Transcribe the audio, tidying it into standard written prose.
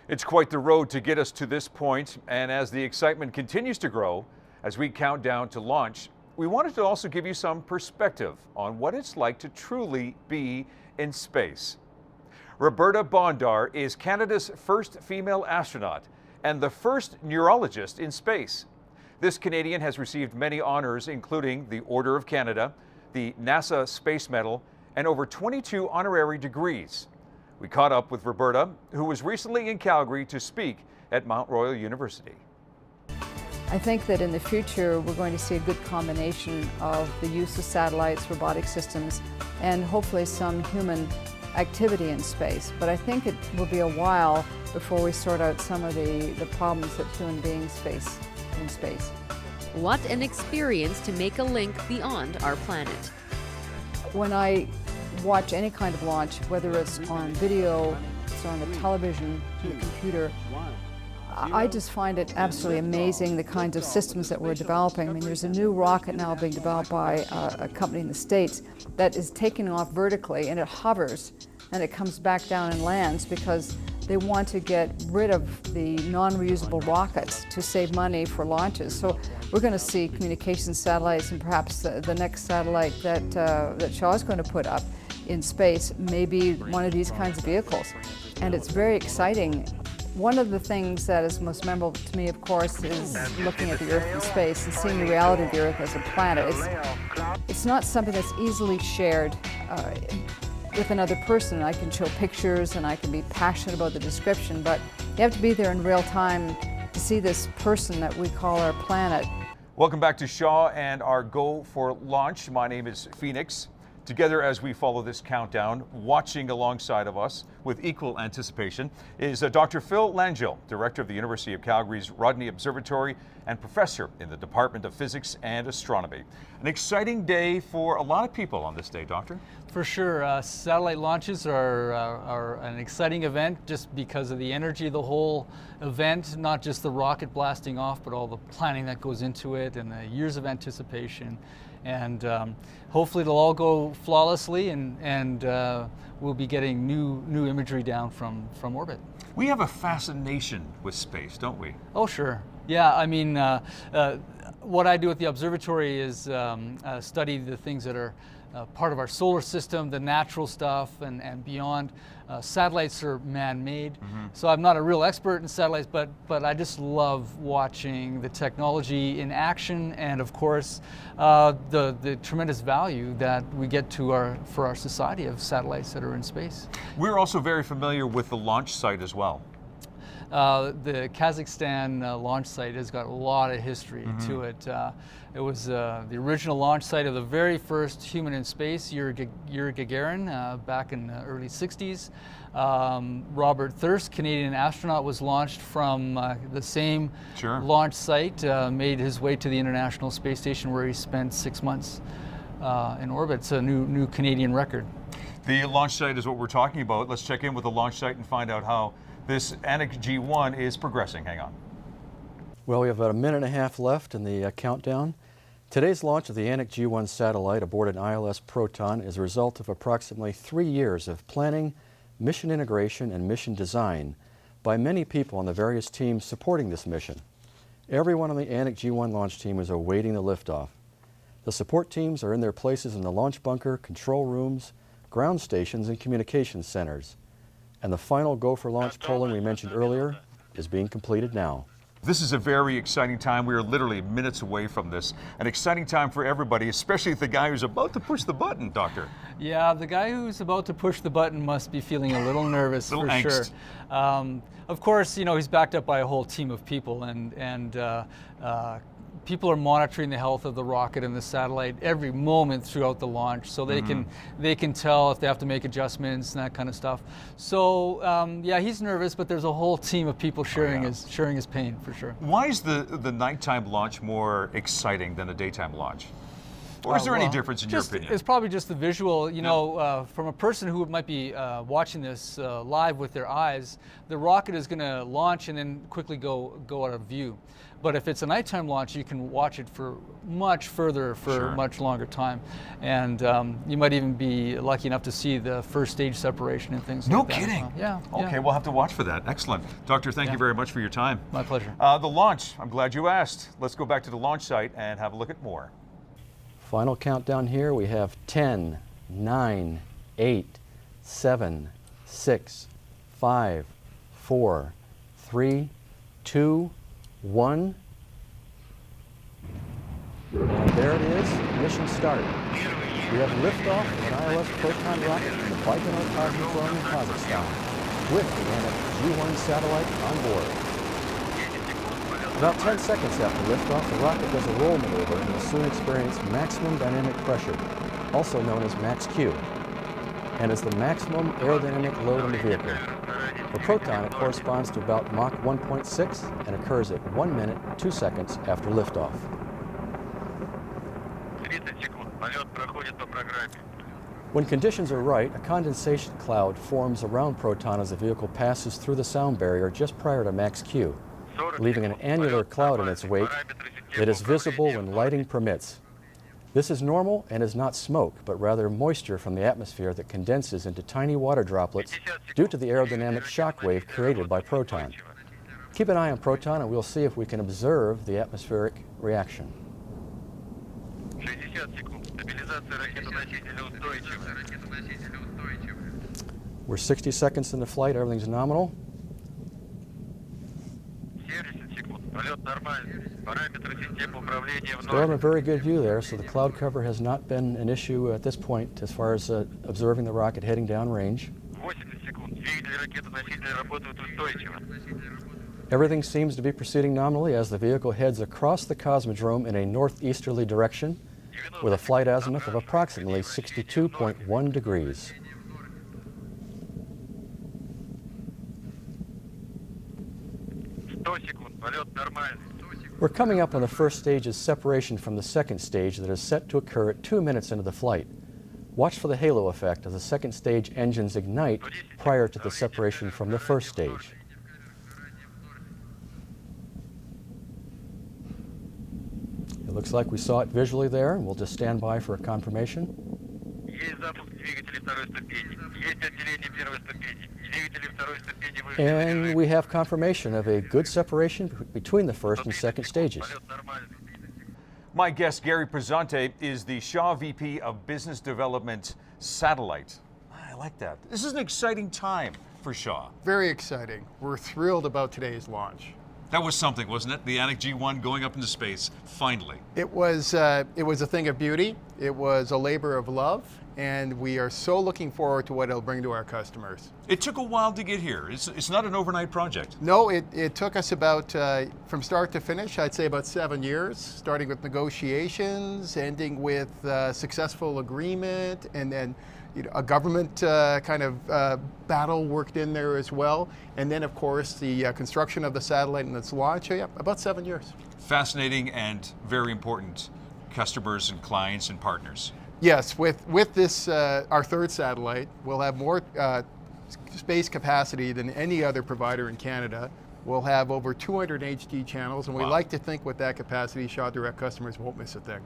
It's quite the road to get us to this point, and as the excitement continues to grow, as we count down to launch, we wanted to also give you some perspective on what it's like to truly be in space. Roberta Bondar is Canada's first female astronaut and the first neurologist in space. This Canadian has received many honors, including the Order of Canada, the NASA Space Medal, and over 22 honorary degrees. We caught up with Roberta, who was recently in Calgary to speak at Mount Royal University. I think that in the future we're going to see a good combination of the use of satellites, robotic systems, and hopefully some human activity in space. But I think it will be a while before we sort out some of the problems that human beings face in space. What an experience to make a link beyond our planet. When I watch any kind of launch, whether it's on video, it's on the television, the computer, I just find it absolutely amazing the kinds of systems that we're developing. I mean, there's a new rocket now being developed by a company in the States that is taking off vertically, and it hovers and it comes back down and lands because they want to get rid of the non-reusable rockets to save money for launches. So we're going to see communications satellites, and perhaps the next satellite that Shaw is going to put up in space may be one of these kinds of vehicles. And it's very exciting. One of the things that is most memorable to me, of course, is looking at the Earth in space and seeing the reality of the Earth as a planet. It's not something that's easily shared with another person. I can show pictures and I can be passionate about the description, but you have to be there in real time to see this person that we call our planet. Welcome back to Shaw and our Go for Launch. My name is Phoenix. Together as we follow this countdown, watching alongside of us with equal anticipation is Dr. Phil Lanzhou, Director of the University of Calgary's Rodney Observatory and Professor in the Department of Physics and Astronomy. An exciting day for a lot of people on this day, Doctor. For sure. Satellite launches are an exciting event just because of the energy of the whole event, not just the rocket blasting off, but all the planning that goes into it and the years of anticipation. And hopefully it'll all go flawlessly, and we'll be getting new imagery down from orbit. We have a fascination with space, don't we? Oh, sure. Yeah, I mean, what I do at the observatory is study the things that are part of our solar system, the natural stuff and beyond. Satellites are man-made, so I'm not a real expert in satellites, but I just love watching the technology in action, and of course the tremendous value that we get for our society of satellites that are in space. We're also very familiar with the launch site as well. The Kazakhstan launch site has got a lot of history to it. It was the original launch site of the very first human in space, Yuri Gagarin, back in the early 60s. Robert Thirst, Canadian astronaut, was launched from the same launch site, made his way to the International Space Station, where he spent 6 months in orbit. It's a new Canadian record. The launch site is what we're talking about. Let's check in with the launch site and find out how this Anik G1 is progressing. Hang on. Well, we have about a minute and a half left in the countdown. Today's launch of the Anik G1 satellite aboard an ILS Proton is a result of approximately 3 years of planning, mission integration, and mission design by many people on the various teams supporting this mission. Everyone on the Anik G1 launch team is awaiting the liftoff. The support teams are in their places in the launch bunker, control rooms, ground stations, and communications centers. And the final Go for Launch polling we mentioned earlier is being completed now. This is a very exciting time. We are literally minutes away from this. An exciting time for everybody, especially the guy who's about to push the button, Doctor. Yeah, the guy who's about to push the button must be feeling a little nervous for sure. Of course, you know, he's backed up by a whole team of people, and people are monitoring the health of the rocket and the satellite every moment throughout the launch, so they can tell if they have to make adjustments and that kind of stuff. So yeah, he's nervous, but there's a whole team of people sharing his pain for sure. Why is the nighttime launch more exciting than the daytime launch? Or is there any Well, difference in your opinion? It's probably just the visual. You know, from a person who might be watching this live with their eyes, the rocket is going to launch and then quickly go out of view. But if it's a nighttime launch, you can watch it for much further, for much longer time. And you might even be lucky enough to see the first stage separation and things like that. No kidding? Yeah. Okay, we'll have to watch for that. Excellent. Doctor, thank you very much for your time. My pleasure. The launch, I'm glad you asked. Let's go back to the launch site and have a look at more. Final countdown here, we have 10, 9, 8, 7, 6, 5, 4, 3, 2, 1. And there it is, mission start. We have liftoff of an ILS Proton rocket from the Baikonur Cosmodrome in Kazakhstan with the Anik G1 Satellite on board. About 10 seconds after liftoff, the rocket does a roll maneuver and will soon experience maximum dynamic pressure, also known as max Q, and is the maximum aerodynamic load in the vehicle. For Proton, it corresponds to about Mach 1.6 and occurs at 1 minute, 2 seconds after liftoff. When conditions are right, a condensation cloud forms around Proton as the vehicle passes through the sound barrier just prior to max Q, leaving an annular cloud in its wake that is visible when lighting permits. This is normal and is not smoke, but rather moisture from the atmosphere that condenses into tiny water droplets due to the aerodynamic shock wave created by Proton. Keep an eye on Proton and we'll see if we can observe the atmospheric reaction. We're 60 seconds into flight, everything's nominal. Still having a very good view there, so the cloud cover has not been an issue at this point as far as observing the rocket heading down range. Everything seems to be proceeding nominally as the vehicle heads across the Cosmodrome in a northeasterly direction with a flight azimuth of approximately 62.1 degrees. We're coming up on the first stage's separation from the second stage that is set to occur at 2 minutes into the flight. Watch for the halo effect as the second stage engines ignite prior to the separation from the first stage. It looks like we saw it visually there, and we'll just stand by for a confirmation. And we have confirmation of a good separation between the first and second stages. My guest, Gary Pizzante, is the Shaw VP of Business Development Satellite. I like that. This is an exciting time for Shaw. Very exciting. We're thrilled about today's launch. That was something, wasn't it? The Anik G1 going up into space, finally. It was a thing of beauty. It was a labor of love, and we are so looking forward to what it'll bring to our customers. It took a while to get here. It's not an overnight project. No, it took us about, from start to finish, I'd say about 7 years, starting with negotiations, ending with successful agreement, and then a government kind of battle worked in there as well. And then, of course, the construction of the satellite and its launch, about 7 years. Fascinating and very important customers and clients and partners. Yes, with this, our third satellite, we'll have more space capacity than any other provider in Canada. We'll have over 200 HD channels, and we like to think with that capacity, Shaw Direct customers won't miss a thing.